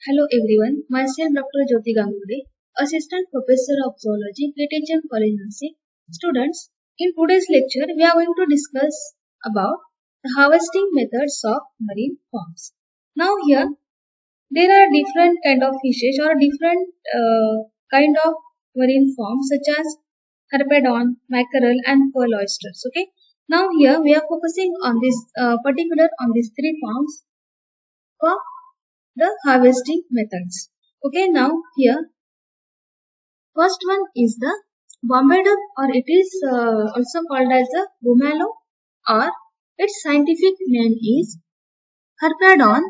Hello everyone, myself Dr. Jyoti Gangurde, Assistant Professor of Zoology, KTHM College Nursing. Students, in today's lecture we are going to discuss about the harvesting methods of marine farms. Now here there are different kind of fishes or different kind of marine forms such as harpedon, mackerel and pearl oysters. Okay. Now here we are focusing on this particular on these three forms for the harvesting methods. Okay, now here first one is the Bombay duck, or it is also called as the bumalo, or its scientific name is Harpedon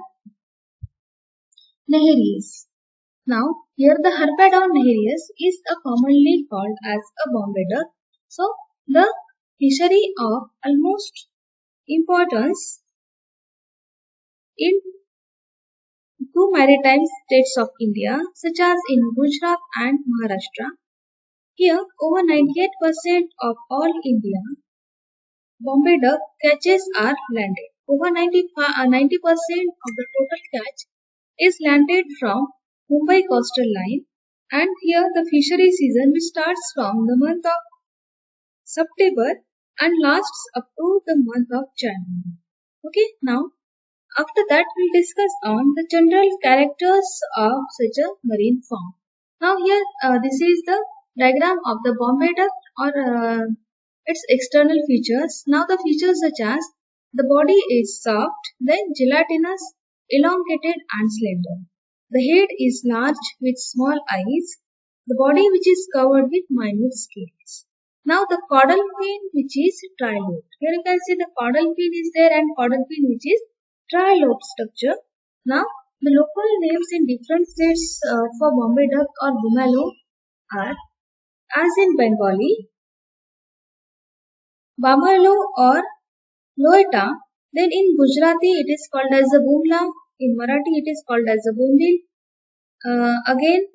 nehrius. Now here the Harpedon nehrius is commonly called as a Bombay duck. So the fishery of almost importance in two maritime states of India, such as in Gujarat and Maharashtra. Here, over 98% of all India Bombay duck catches are landed. Over 90% of the total catch is landed from Mumbai coastal line, and here the fishery season which starts from the month of September and lasts up to the month of January. Okay, now after that, we'll discuss on the general characters of such a marine farm. Now here, this is the diagram of the Bombay duck or its external features. Now the features such as the body is soft, then gelatinous, elongated and slender. The head is large with small eyes. The body which is covered with minute scales. Now the caudal fin which is trilobed. Here you can see the caudal fin is there and caudal fin which is trilobe structure. Now, the local names in different states for Bombay duck or bumalo are, as in Bengali, Bamalo or Loeta. Then in Gujarati it is called as the Bumla. In Marathi it is called as the Bumbil. Again,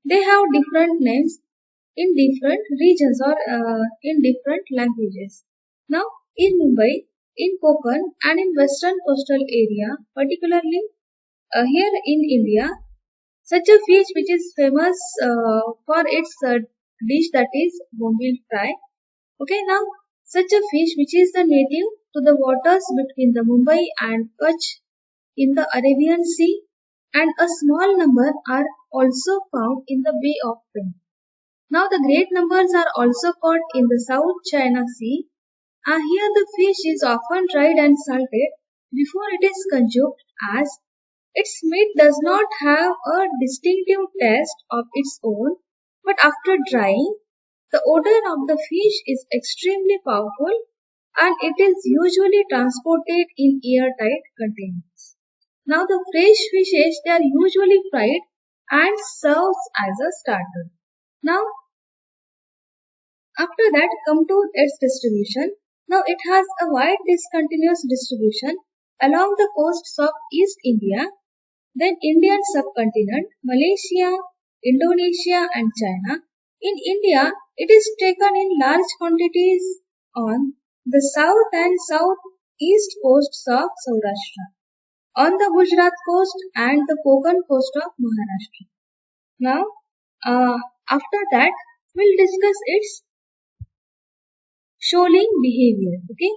they have different names in different regions or in different languages. Now, in Mumbai, in Konkan and in western coastal area, particularly here in India, such a fish which is famous for its dish, that is bombil fry. Okay, now such a fish which is the native to the waters between the Mumbai and Kutch in the Arabian Sea, and a small number are also found in the Bay of Bengal. Now the great numbers are also caught in the South China Sea. Here the fish is often dried and salted before it is consumed, as its meat does not have a distinctive taste of its own, but after drying, the odor of the fish is extremely powerful and it is usually transported in airtight containers. Now the fresh fishes, they are usually fried and served as a starter. Now after that, come to its distribution. Now it has a wide discontinuous distribution along the coasts of East India, then Indian subcontinent, Malaysia, Indonesia and China. In India, it is taken in large quantities on the south and southeast coasts of Saurashtra, on the Gujarat coast and the Konkan coast of Maharashtra. Now, after that, we'll discuss its shoaling behavior. Okay.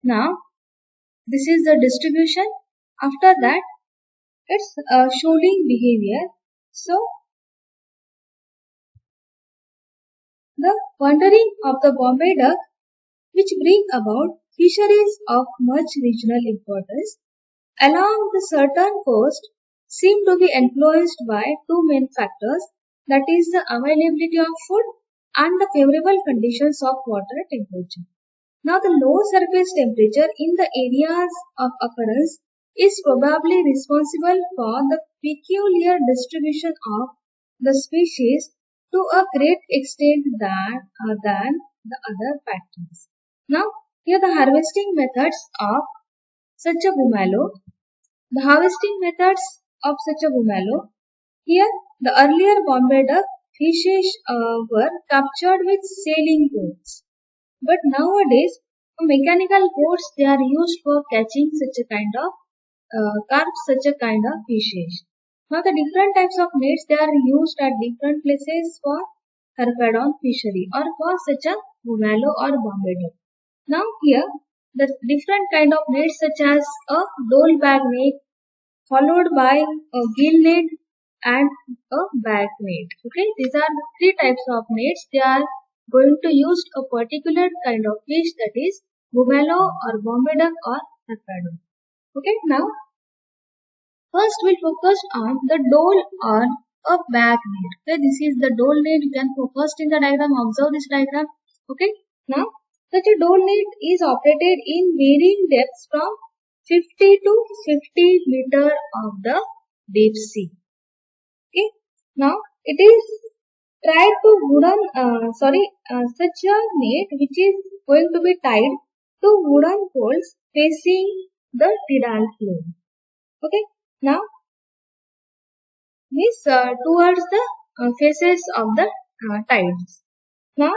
Now, this is the distribution. After that, it's shoaling behavior. So, the wandering of the Bombay duck, which bring about fisheries of much regional importance along the certain coast, seem to be influenced by two main factors, that is the availability of food and the favorable conditions of water temperature. Now the low surface temperature in the areas of occurrence is probably responsible for the peculiar distribution of the species to a great extent than the other factors. Now here the harvesting methods of such a bumalo. The harvesting methods of such a bumalo. Here the earlier Bombay duck fishes were captured with sailing boats. But nowadays, mechanical boats, they are used for catching such a kind of carve such a kind of fishes. Now the different types of nets they are used at different places for Harpadon fishery or for such a Buvalo or Bombay duck. Now here the different kind of nets such as a dole bag net followed by a gill net and a bag net. Okay, these are the three types of nets. They are going to use a particular kind of fish that is Buvalo or Bombay duck or Harpadon. Okay, now first we'll focus on the dole or a bag net. Okay, this is the dole net. You can focus in the diagram, observe this diagram. Okay, now such a dole net is operated in varying depths from 50 to 50 meter of the deep sea. Okay, now it is tried to wooden, such a net which is going to be tied to wooden poles facing the tidal flow. Okay, now this towards the faces of the tides. Now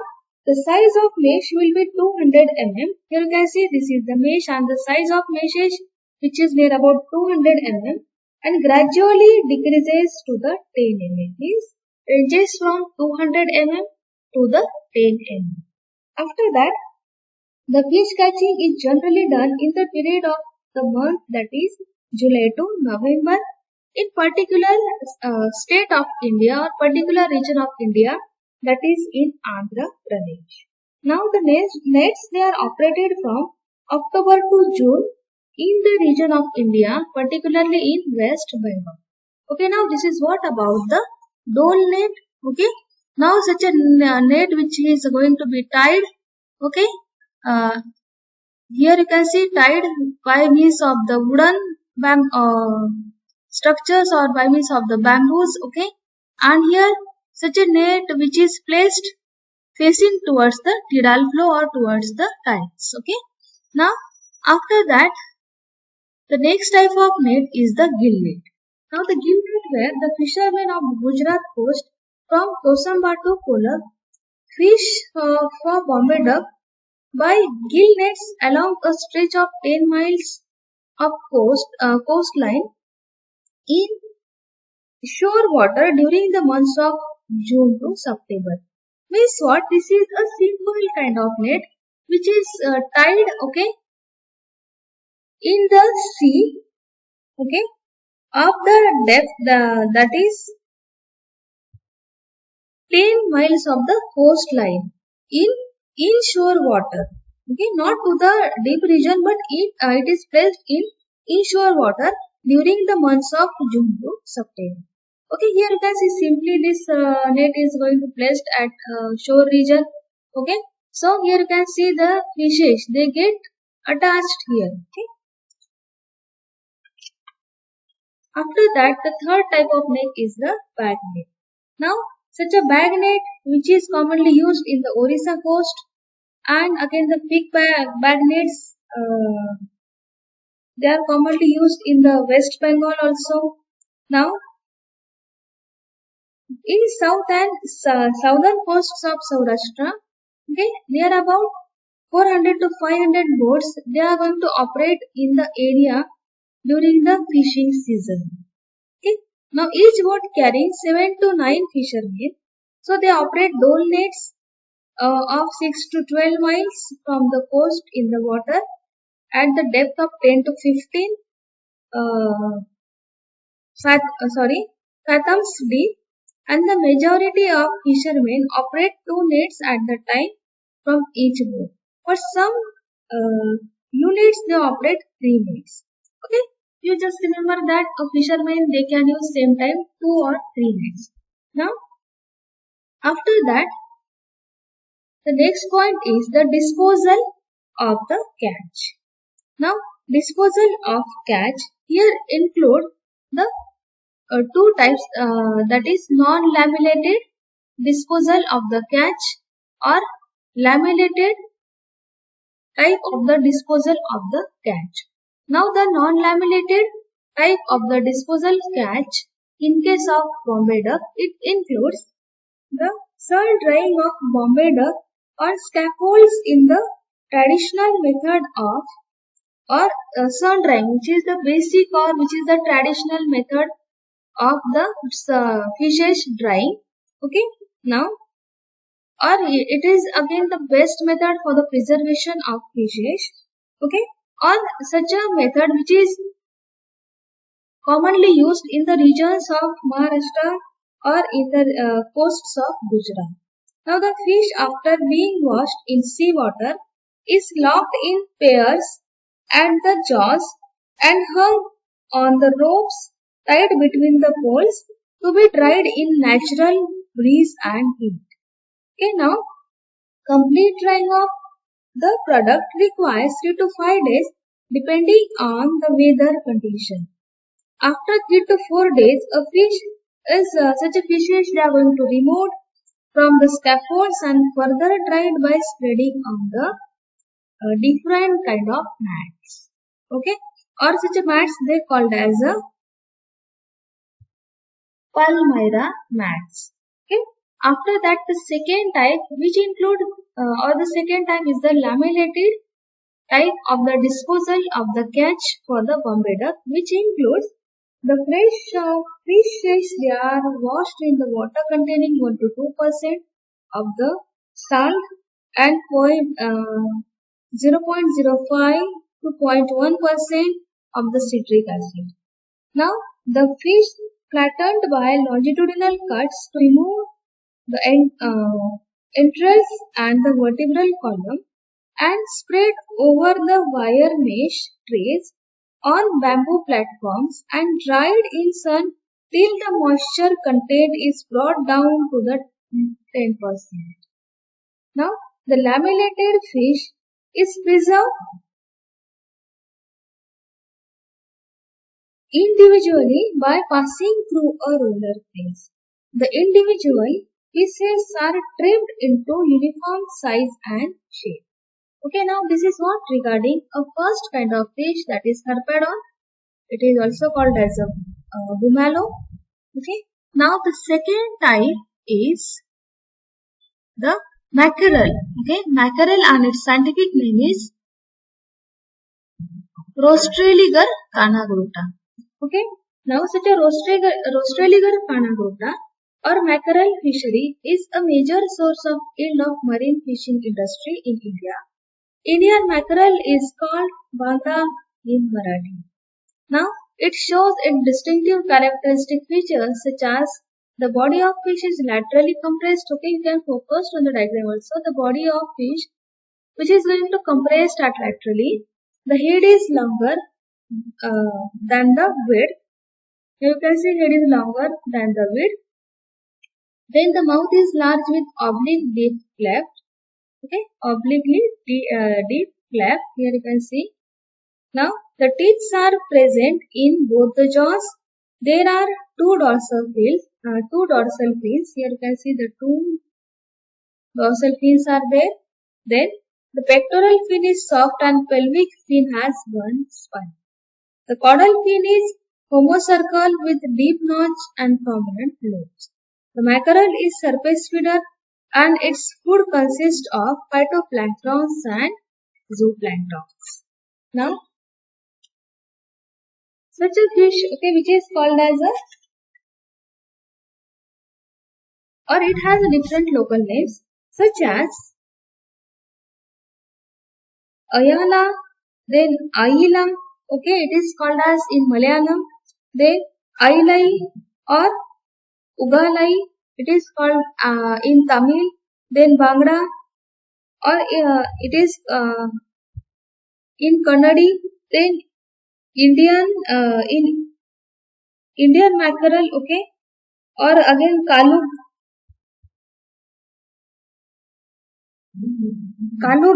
the size of mesh will be 200 mm. Here you can see this is the mesh and the size of mesh is which is near about 200 mm and gradually decreases to the 10 mm. Means ranges from 200 mm to the 10 mm. After that, the fish catching is generally done in the period of the month that is July to November in particular state of India or particular region of India that is in Andhra Pradesh. Now the nets they are operated from October to June in the region of India, particularly in West Bengal. Okay, now this is what about the dole net. Okay, now such a net which is going to be tied. Okay, uh, here you can see tied by means of the wooden structures or by means of the bamboos. Okay, and here such a net which is placed facing towards the tidal flow or towards the tides. Okay, now after that the next type of net is the gill net. Now the gill net where the fishermen of Gujarat coast from Kosamba to Kolab fish for Bombay duck by gill nets along a stretch of 10 miles of coastline in shore water during the months of June to September. Means what? This is a simple kind of net which is tied, okay, in the sea, okay, of the depth that is 10 miles of the coastline in inshore water. Okay, not to the deep region, but it is placed in inshore water during the months of June to September. Okay, here you can see simply this net is going to placed at shore region. Okay, so here you can see the fishes they get attached here. Okay, after that the third type of net is the bag net. Now such a bag net which is commonly used in the Orissa coast and again the bag nets they are commonly used in the West Bengal also. Now in south and southern coasts of Saurashtra, okay, near about 400 to 500 boats they are going to operate in the area during the fishing season. Okay, now each boat carrying 7 to 9 fishermen. So they operate dole nets of 6 to 12 miles from the coast in the water at the depth of 10 to 15 uh, fathoms deep, and the majority of fishermen operate two nets at the time from each boat. For some units they operate three nets. Okay, you just remember that a fisherman they can use same time two or three nets. Now after that the next point is the disposal of the catch. Now, disposal of catch here include the two types that is non-laminated disposal of the catch or laminated type of the disposal of the catch. Now, the non-laminated type of the disposal catch in case of Bombay duck it includes the sun drying of Bombay duck on scaffolds in the traditional method of or sun drying, which is the basic or which is the traditional method of the fishes drying. Okay, now or it is again the best method for the preservation of fishes. Okay, or such a method which is commonly used in the regions of Maharashtra or in the coasts of Gujarat. Now the fish after being washed in seawater is locked in pairs at the jaws and hung on the ropes tied between the poles to be dried in natural breeze and heat. Okay, now complete drying of the product requires 3 to 5 days depending on the weather condition. After 3 to 4 days, a fish is such a fish is they are going to remove from the scaffolds and further dried by spreading on the different kind of mats. Okay, or such a mats they called as a palmyra mats. Okay, after that the second type which include or the second type is the lamellated type of the disposal of the catch for the Bombay duck, which includes the fishes they are washed in the water containing 1 to 2% of the salt and 0.05 to 0.1% of the citric acid. Now the fish flattened by longitudinal cuts to remove the entrails and the vertebral column and spread over the wire mesh trays on bamboo platforms and dried in sun till the moisture content is brought down to the 10%. Now, the lamellated fish is preserved individually by passing through a roller press. The individual pieces are trimmed into uniform size and shape. Okay, now this is what regarding a first kind of fish, that is harpadon. It is also called as a bumalo. Okay, now the second type is the mackerel. Okay, mackerel and its scientific name is Rostreliger canagruta. Okay, now such a Rostreliger canagruta or mackerel fishery is a major source of yield of marine fishing industry in India. Indian mackerel is called banda in Marathi. Now, it shows its distinctive characteristic features such as the body of fish is laterally compressed. Okay, you can focus on the diagram also. The body of fish which is going to compressed at laterally. The head is longer than the width. You can see head is longer than the width. Then the mouth is large with oblique deep cleft. Okay, obliquely deep cleft. Here you can see. Now the teeth are present in both the jaws. There are two dorsal fins. Here you can see the two dorsal fins are there. Then the pectoral fin is soft and pelvic fin has one spine. The caudal fin is homocircle with deep notch and prominent lobes. The mackerel is surface feeder and its food consists of phytoplanktons and zooplanktons. Now, such a fish, okay, which is called as a, or it has a different local names such as Ayala, then Aila, okay, it is called as in Malayalam, then Ailai or Ugalai, it is called in Tamil, then Bangra, or it is in Kannadi, then in Indian mackerel, okay, or again Kalu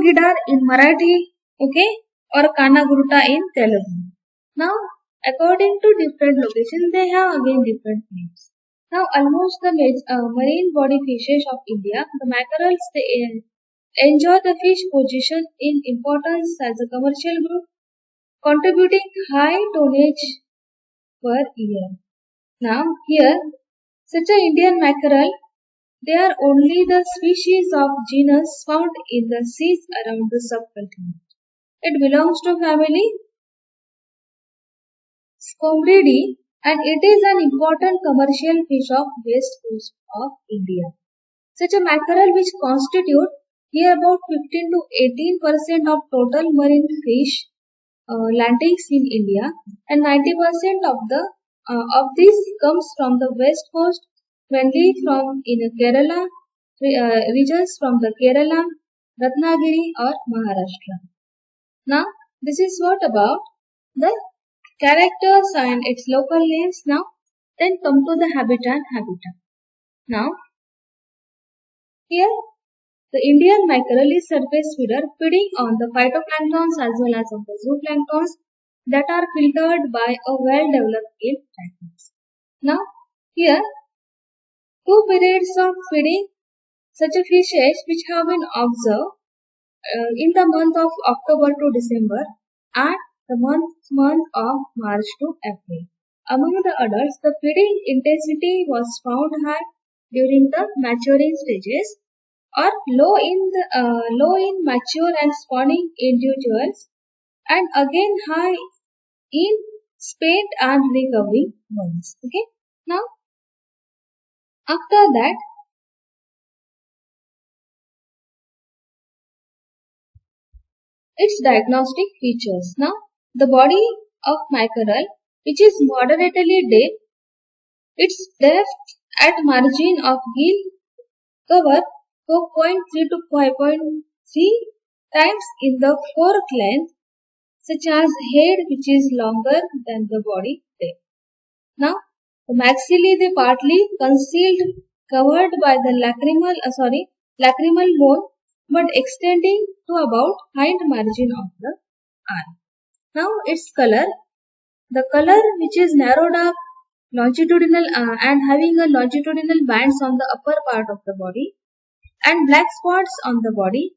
Gidar in Marathi, okay, or Kanagruta in Telugu. Now, according to different locations, they have again different names. Now, almost the marine body fishes of India, the mackerels, they enjoy the fish position in importance as a commercial group, contributing high tonnage per year. Now, here, such an Indian mackerel, they are only the species of genus found in the seas around the subcontinent. It belongs to family Scombridae, and it is an important commercial fish of west coast of India. Such a mackerel which constitute here about 15 to 18% of total marine fish landings in India, and 90% of this comes from the west coast, mainly from in Kerala regions from the Kerala, Ratnagiri or Maharashtra. Now this is what about the characters and its local names. Now then come to the habitat. Now here the Indian mackerel is surface feeder feeding on the phytoplanktons as well as on the zooplanktons that are filtered by a well-developed gill trackers. Now, here, two periods of feeding such a fishes which have been observed in the month of October to December and the month of March to April. Among the adults, the feeding intensity was found high during the maturing stages or low in mature and spawning individuals, and again high in spent and recovering ones. Okay. Now after that, its diagnostic features. Now the body of mackerel, which is moderately deep, its depth at margin of gill cover 4.3 to 5.3 times in the fork length, such as head which is longer than the body depth. Now, the maxillae they partly concealed, covered by the lacrimal bone, but extending to about hind margin of the eye. Now, its color, the color which is narrow dark, longitudinal and having a longitudinal bands on the upper part of the body, and black spots on the body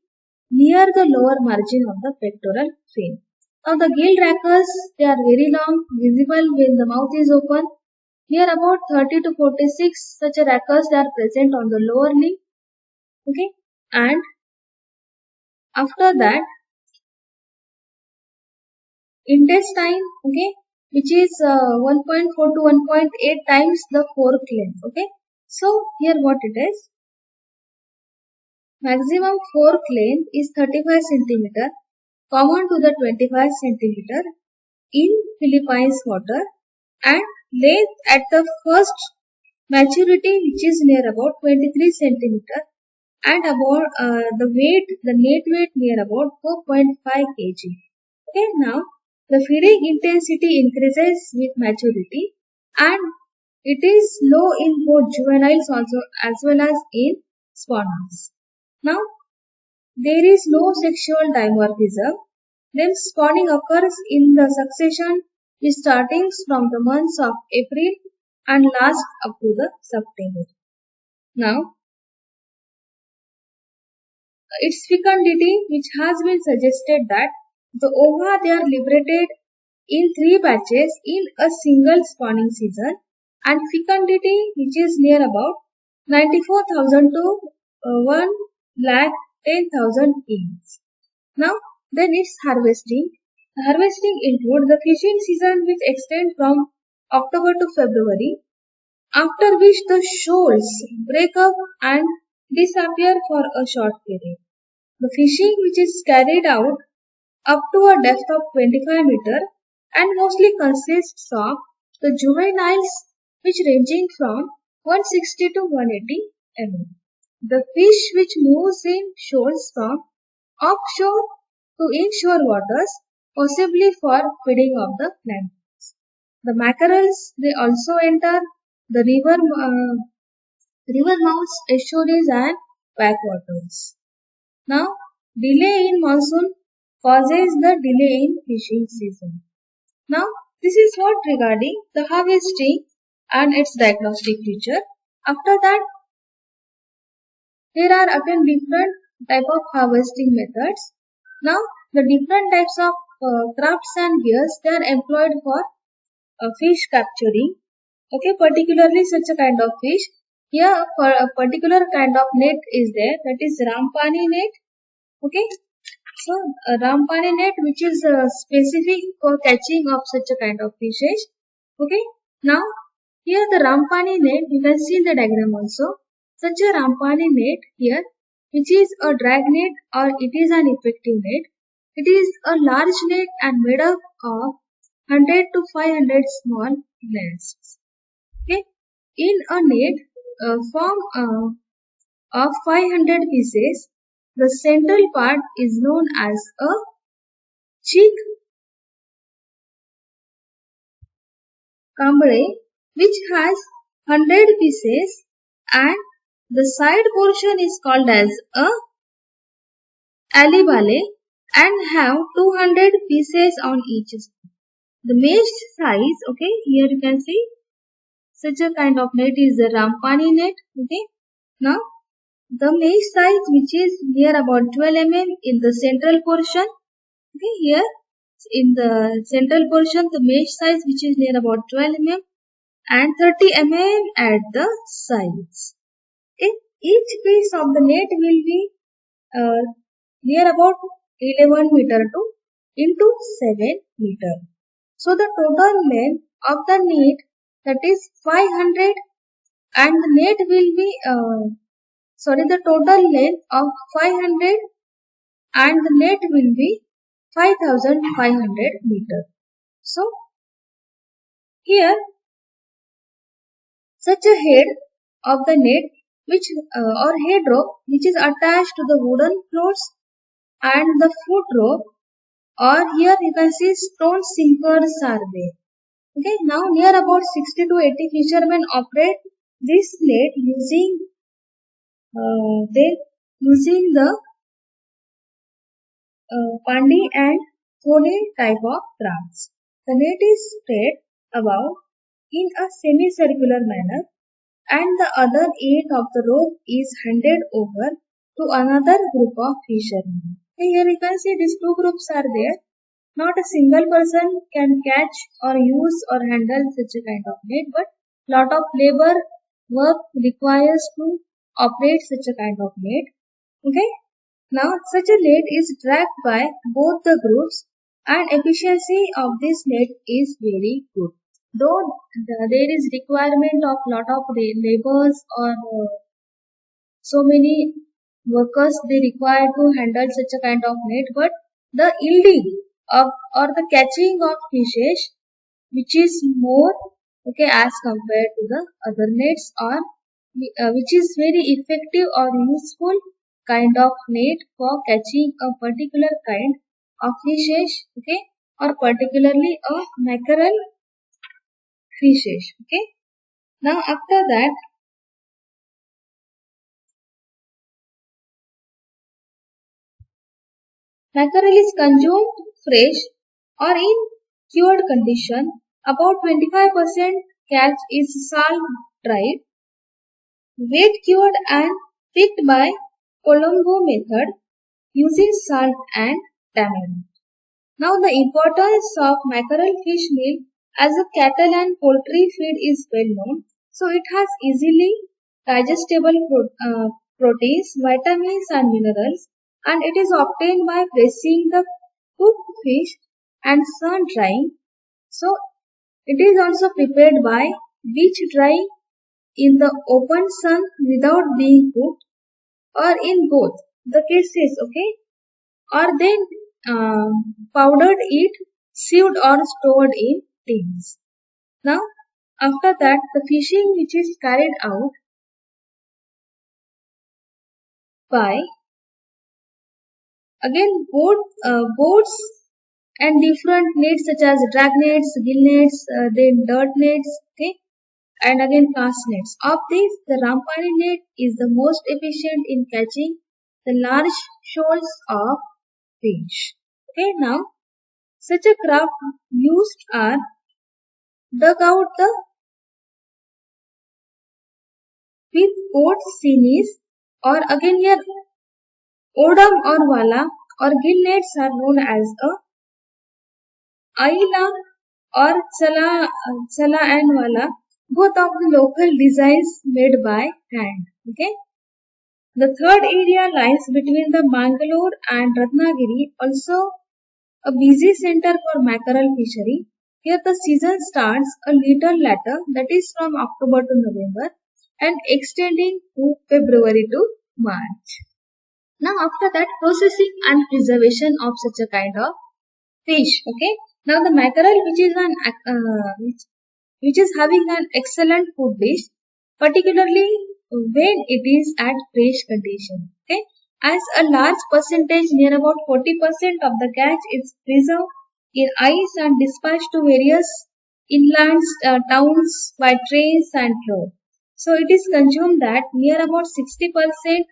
near the lower margin of the pectoral fin. Now the gill rackers, they are very long, visible when the mouth is open. Here about 30 to 46 such a rackers they are present on the lower lip. Okay, and after that intestine, okay, which is 1.4 to 1.8 times the fork length. Okay, so here what it is. Maximum fork length is 35 centimeter, common to the 25 centimeter in Philippines water, and length at the first maturity which is near about 23 centimeter, and about the net weight near about 4.5 kg. Okay, now the feeding intensity increases with maturity and it is low in both juveniles also as well as in spawners. Now there is no sexual dimorphism. Then spawning occurs in the succession which starting from the months of April and lasts up to the September. Now, its fecundity, which has been suggested that the ova they are liberated in 3 batches in a single spawning season, and fecundity which is near about 94,000 to 1 lakh 10,000 eggs. Now, then it's harvesting. The harvesting include the fishing season which extends from October to February, after which the shoals break up and disappear for a short period. The fishing which is carried out up to a depth of 25 meter and mostly consists of the juveniles which ranging from 160 to 180 mm. The fish which moves in shoals from offshore to inshore waters, possibly for feeding of the planktons. The mackerels they also enter the river mouths, estuaries and backwaters. Now, delay in monsoon causes the delay in fishing season. Now, this is what regarding the harvesting and its diagnostic feature. After that, there are again different type of harvesting methods. Now, the different types of crafts and gears they are employed for fish capturing. Okay, particularly such a kind of fish. Here, for a particular kind of net is there, that is Rampani net. Okay, So, a Rampani net, which is specific for catching of such a kind of fishes. Okay. Now, here the Rampani net, you can see in the diagram also. Such a Rampani net here, which is a drag net or it is an effective net. It is a large net and made up of 100 to 500 small nests. Okay. In a net form of 500 pieces, the central part is known as a cheek cambre, which has 100 pieces, and the side portion is called as a alibale and have 200 pieces on each side. The mesh size, okay, here you can see such a kind of net is the Rampani net. Okay, now the mesh size, which is near about 12 mm in the central portion. Okay, here in the central portion, the mesh size, which is near about 12 mm and 30 mm at the sides. Okay, each piece of the net will be uh, near about 11 meter to into 7 meter. So the total length of the net, that is 500, and the net will be the total length of 500 and the net will be 5500 meter. So here such a head of the net, which or head rope, which is attached to the wooden floats, and the foot rope, or here you can see stone sinkers are there. Okay, now near about 60 to 80 fishermen operate this net they using the pandi and thoni type of drafts. The net is spread above in a semicircular manner, and the other end of the rope is handed over to another group of fishermen. Okay, here you can see these two groups are there. Not a single person can catch or use or handle such a kind of net, but lot of labor work requires to operate such a kind of net. Okay. Now such a net is dragged by both the groups, and efficiency of this net is very good. Though there is requirement of lot of labors or so many workers they require to handle such a kind of net, but the yielding of or the catching of fishes, which is more okay as compared to the other nets, or which is very effective or useful kind of net for catching a particular kind of fishes, okay, or particularly a mackerel fishes. Okay, now after that, mackerel is consumed fresh or in cured condition. About 25% catch is salt dried, wet cured and picked by Colombo method using salt and tamarind. Now the importance of mackerel fish meal as a cattle and poultry feed is well known. So it has easily digestible proteins, vitamins and minerals, and it is obtained by pressing the cooked fish and sun drying. So it is also prepared by beach drying in the open sun without being cooked, or in both the cases, okay, or then powdered it, sieved or stored in tins. Now, after that, the fishing which is carried out by again boats and different nets such as drag nets, gill nets, then dirt nets, okay, and again cast nets. Of these, the Rampani net is the most efficient in catching the large shoals of fish. Okay, now such a craft used are dug out the with boat sinews, or again here odam or wala or gill nets are known as a aila or chala and wala, both of the local designs made by hand. Okay. The third area lies between the Mangalore and Ratnagiri, also a busy center for mackerel fishery. Here the season starts a little later, that is from October to November, and extending to February to March. Now after that, processing and preservation of such a kind of fish. Okay. Now the mackerel, which is having an excellent food dish, particularly when it is at fresh condition. Okay, as a large percentage, near about 40% of the catch is preserved in ice and dispatched to various inland towns by trains and road. So it is consumed that near about 60%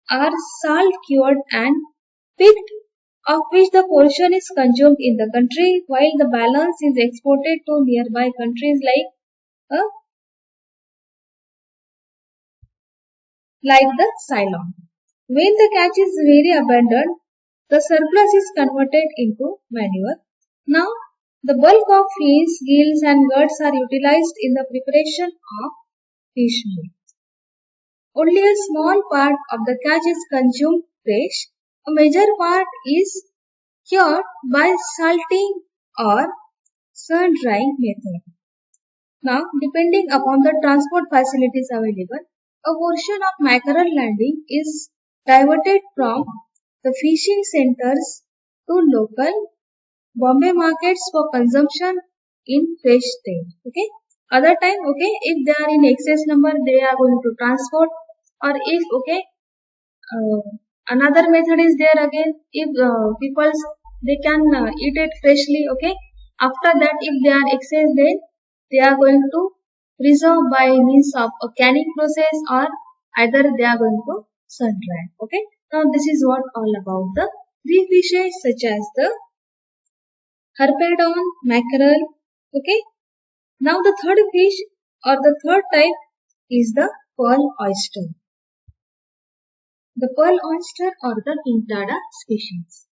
are salt cured and picked, of which the portion is consumed in the country while the balance is exported to nearby countries uh, like the Ceylon. When the catch is very abundant, the surplus is converted into manure. Now, the bulk of fins, gills and guts are utilized in the preparation of fish meal. Only a small part of the catch is consumed fresh. A major part is cured by salting or sun drying method. Now, depending upon the transport facilities available, a portion of mackerel landing is diverted from the fishing centers to local Bombay markets for consumption in fresh state. Okay. Other time, okay, if they are in excess number, they are going to transport, or if okay, uh, another method is there again. If people they can eat it freshly, okay. After that, if they are excess, then they are going to preserve by means of a canning process, or either they are going to sun dry. Okay. Now this is what all about the three fishes such as the harpedon, mackerel. Okay. Now the third fish or the third type is the pearl oyster. The pearl oyster or the Pintada species.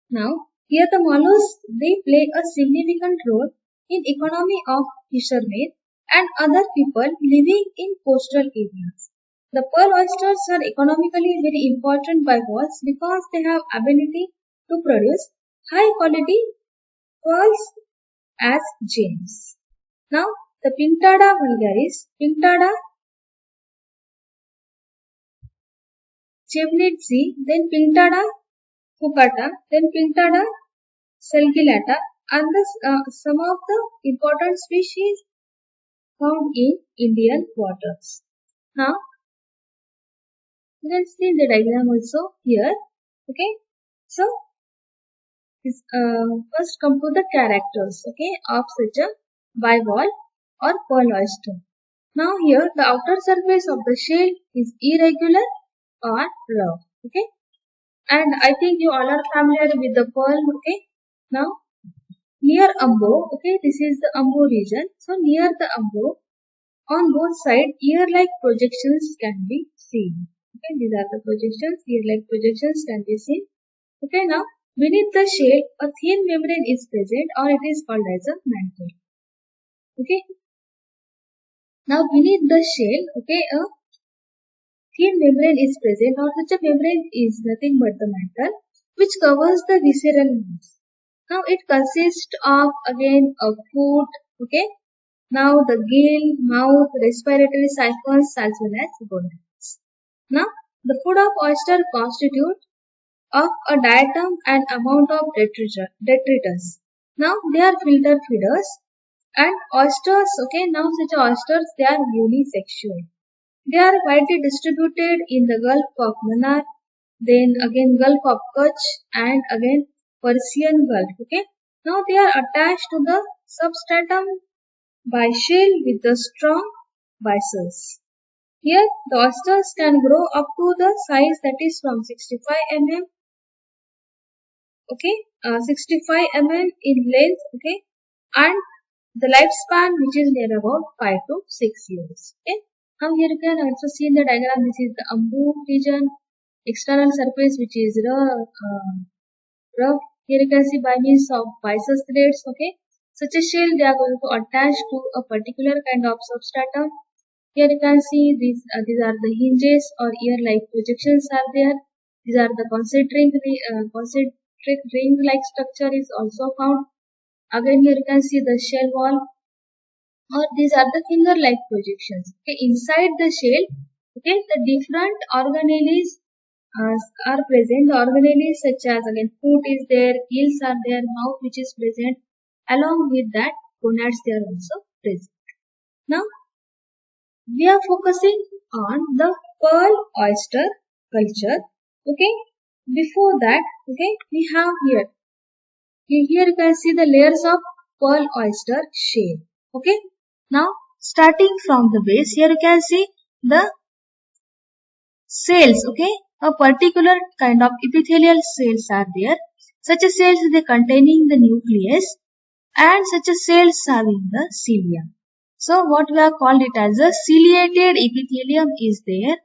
Now, here the mollusks, they play a significant role in economy of fishermen and other people living in coastal areas. The pearl oysters are economically very important bivalves because they have ability to produce high quality pearls as gems. Now, the Pinctada vulgaris, Pinctada chevnitzi, then Pinctada Fukata, then Pinctada Selgilata, and some of the important species found in Indian waters. Now, you can see the diagram also here. Okay, so first come to the characters. Okay, of such a bivalve or pearl oyster. Now here the outer surface of the shell is irregular or rough. Okay, and I think you all are familiar with the pearl. Okay, now near Ambo, okay, this is the Ambo region. So near the Ambo, on both sides, ear-like projections can be seen. Okay, these are the projections, ear-like projections can be seen. Okay, now beneath the shell, a thin membrane is present, or it is called as a mantle. Okay, now beneath the shell, okay, a thin membrane is present, or such a membrane is nothing but the mantle, which covers the visceral mass. Now it consists of again a foot, okay. Now the gill, mouth, respiratory siphons as well as gonades. Now the food of oyster constitutes of a diatom and amount of detritus. Now they are filter feeders and oysters, okay, now such oysters they are unisexual. They are widely distributed in the Gulf of Mannar, then again Gulf of Kutch and again Persian Gulf, okay. Now they are attached to the substratum by shell with the strong byssus. Here the oysters can grow up to the size that is from 65 mm, okay, 65 mm in length, okay, and the lifespan which is near about 5 to 6 years. Okay. Now here you can also see in the diagram, this is the Ambu region, external surface which is rough. Here you can see by means of byssus threads, okay. such a shell they are going to attach to a particular kind of substratum. Here you can see these are the hinges or ear-like projections are there. These are the concentric ring-like structure is also found. Again here you can see the shell wall, or these are the finger-like projections. Okay, inside the shell, okay, the different organelles are present. The organelles such as again foot is there, gills are there, mouth which is present. Along with that, gonads they are also present. Now we are focusing on the pearl oyster culture. Okay, before that, okay, we have here you can see the layers of pearl oyster shell. Okay, now starting from the base, here you can see the cells. Okay, a particular kind of epithelial cells are there. Such a cells they containing the nucleus, and such a cells having the cilia. So what we have called it as a ciliated epithelium is there,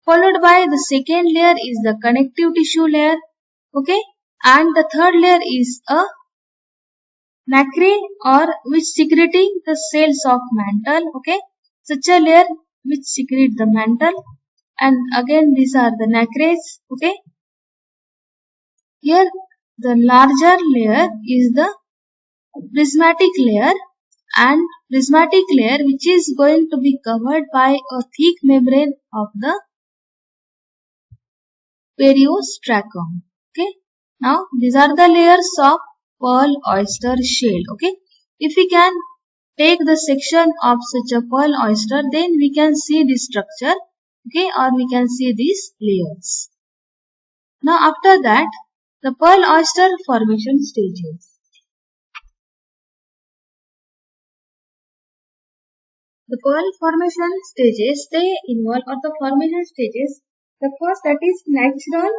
followed by the second layer is the connective tissue layer. Okay, and the third layer is a nacre, or which secreting the cells of mantle. Okay, such a layer which secrete the mantle, and again these are the nacres. Okay, here the larger layer is the prismatic layer, and prismatic layer which is going to be covered by a thick membrane of the periostracum. Okay, now these are the layers of pearl oyster shell. Okay, if we can take the section of such a pearl oyster, then we can see this structure. Okay, or we can see these layers. Now after that, the pearl oyster formation stages. The pearl formation stages, they involve, or the formation stages, the first that is natural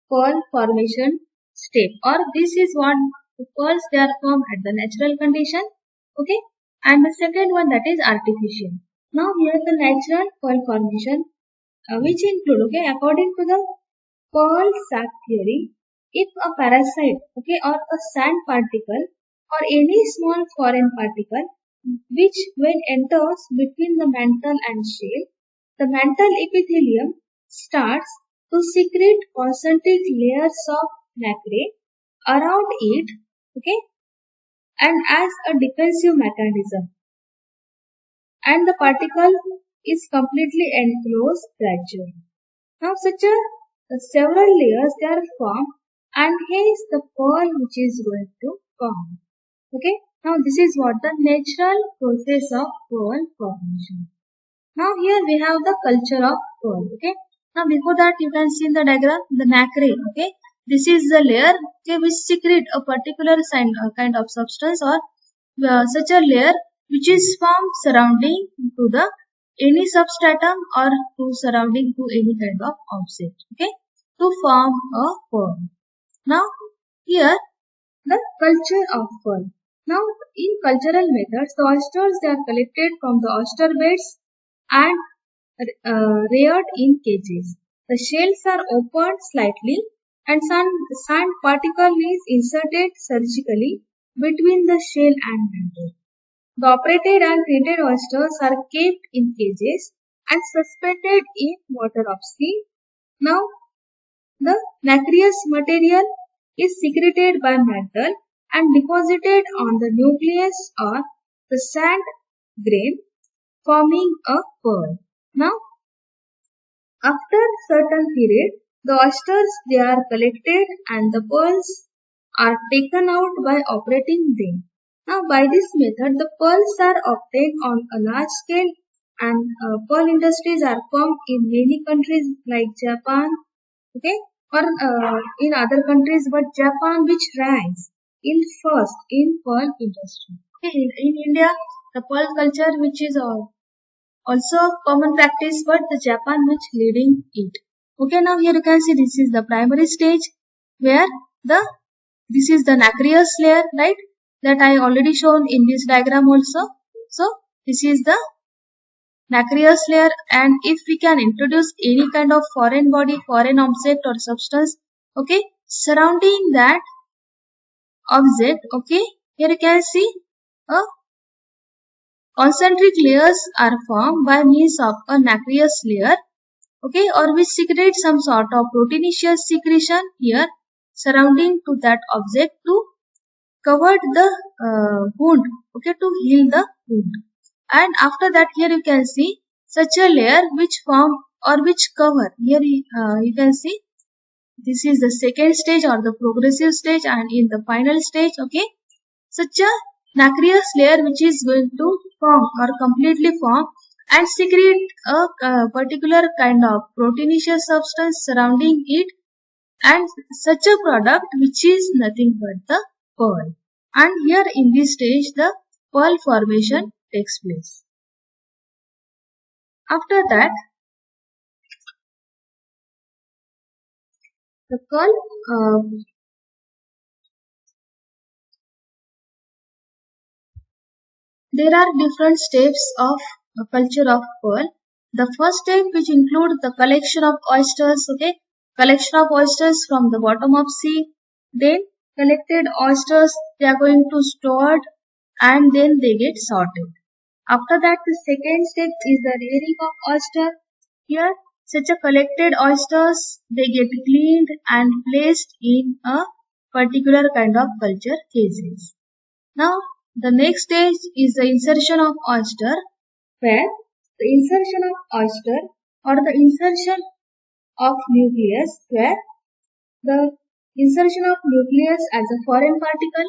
pearl formation step, or this is what the pearls they are formed at the natural condition. Okay, and the second one that is artificial. Now here the natural pearl formation, which include, okay, according to the pearl sac theory, if a parasite, okay, or a sand particle or any small foreign particle which when enters between the mantle and shell, the mantle epithelium starts to secrete concentric layers of nacre around it, okay, and as a defensive mechanism, and the particle is completely enclosed gradually. Now several layers they are formed, and hence the pearl which is going to form. Okay, now this is what the natural process of pearl formation. Now here we have the culture of pearl. Okay, now before that you can see in the diagram the nacre. Okay, this is the layer, okay, which secrete a particular kind of substance, or such a layer which is formed surrounding to the any substratum or to surrounding to any kind of object. Okay, to form a pearl. Now here the culture of pearl. Now in cultural methods, the oysters they are collected from the oyster beds and reared in cages. The shells are opened slightly, and sand particle is inserted surgically between the shell and mantle. The operated and treated oysters are kept in cages and suspended in water of sea. Now the nacreous material is secreted by mantle and deposited on the nucleus or the sand grain, forming a pearl. Now, after certain period, the oysters they are collected and the pearls are taken out by operating them. Now, by this method, the pearls are obtained on a large scale, and pearl industries are formed in many countries like Japan, okay, or in other countries, but Japan which ranks in first in pearl industry. Okay, in India, the pearl culture which is also common practice, but the Japan which leading it. Okay, now here you can see this is the primary stage where this is the nacreous layer, right? That I already shown in this diagram also. So this is the nacreous layer, and if we can introduce any kind of foreign body, foreign object or substance, okay, surrounding that object, okay, here you can see a concentric layers are formed by means of a nacreous layer, okay, or which secrete some sort of proteinaceous secretion here surrounding to that object to cover the wound, okay, to heal the wound. And after that, here you can see such a layer which form or which cover. Here you can see this is the second stage or the progressive stage, and in the final stage, okay, such a nacreous layer which is going to form or completely form and secrete a particular kind of proteinaceous substance surrounding it, and such a product which is nothing but the pearl. And here in this stage the pearl formation takes place. After that, the pearl there are different steps of culture of pearl. The first step, which include the collection of oysters, okay, collection of oysters from the bottom of sea. Then collected oysters they are going to stored and then they get sorted. After that, the second step is the rearing of oyster. Here, such a collected oysters they get cleaned and placed in a particular kind of culture cases. Now, the next stage is the insertion of oyster, where the insertion of oyster or the insertion of nucleus, where the insertion of nucleus as a foreign particle,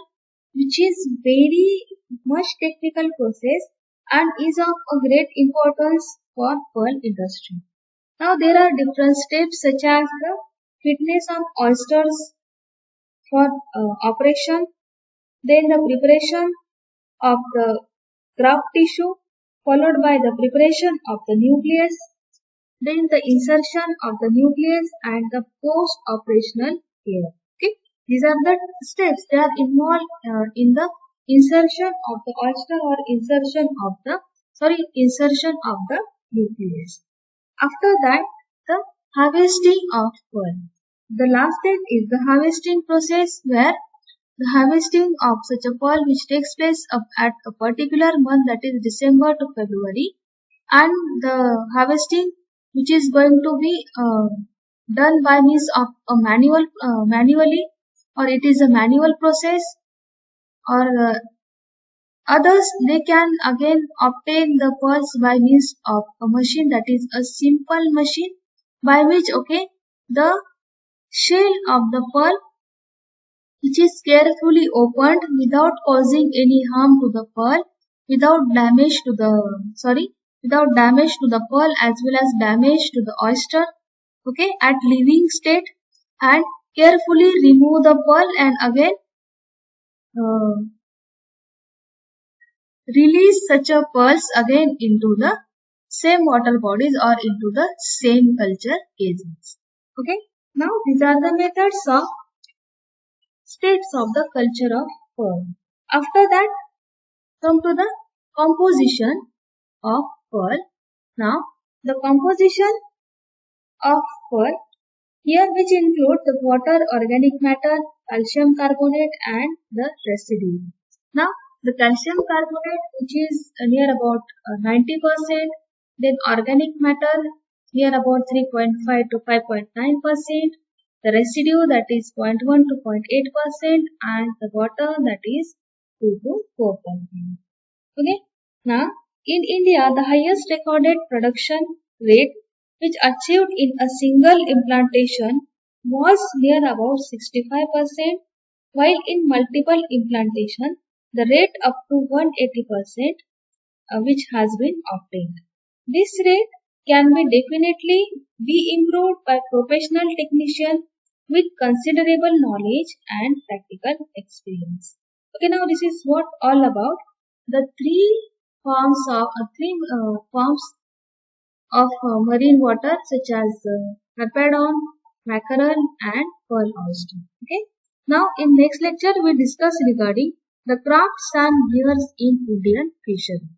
which is very much technical process and is of a great importance for pearl industry. Now, there are different steps such as the fitness of oysters for operation, then the preparation of the graft tissue, followed by the preparation of the nucleus, then the insertion of the nucleus and the post-operational care. Okay, these are the steps that are involved in the insertion of the oyster or insertion of the nucleus. After that, the harvesting of pearl. The last step is the harvesting process, where the harvesting of such a pearl which takes place at a particular month, that is December to February, and the harvesting which is going to be done by means of a manually, or it is a manual process, or others they can again obtain the pearls by means of a machine, that is a simple machine by which, okay, the shell of the pearl which is carefully opened without causing any harm to the pearl, without damage to the without damage to the pearl as well as damage to the oyster, okay, at living state, and carefully remove the pearl and again uh, release such a pearls again into the same water bodies or into the same culture cases. Okay, now these are the methods of states of the culture of pearl. After that, come to the composition of pearl. Now, the composition of pearl here, which include the water, organic matter, calcium carbonate and the residue. Now, the calcium carbonate which is near about 90%, then organic matter near about 3.5 to 5.9%, the residue that is 0.1 to 0.8%, and the water that is 2 to 4%. Okay. Now, in India, the highest recorded production rate which achieved in a single implantation was near about 65%, while in multiple implantation, the rate up to 180% which has been obtained. This rate can be definitely be improved by professional technician with considerable knowledge and practical experience. Okay, now this is what all about the three forms of marine water such as Harpadon, mackerel and pearl oyster. Okay. Now in next lecture we discuss regarding the crafts and gears in Indian fishery.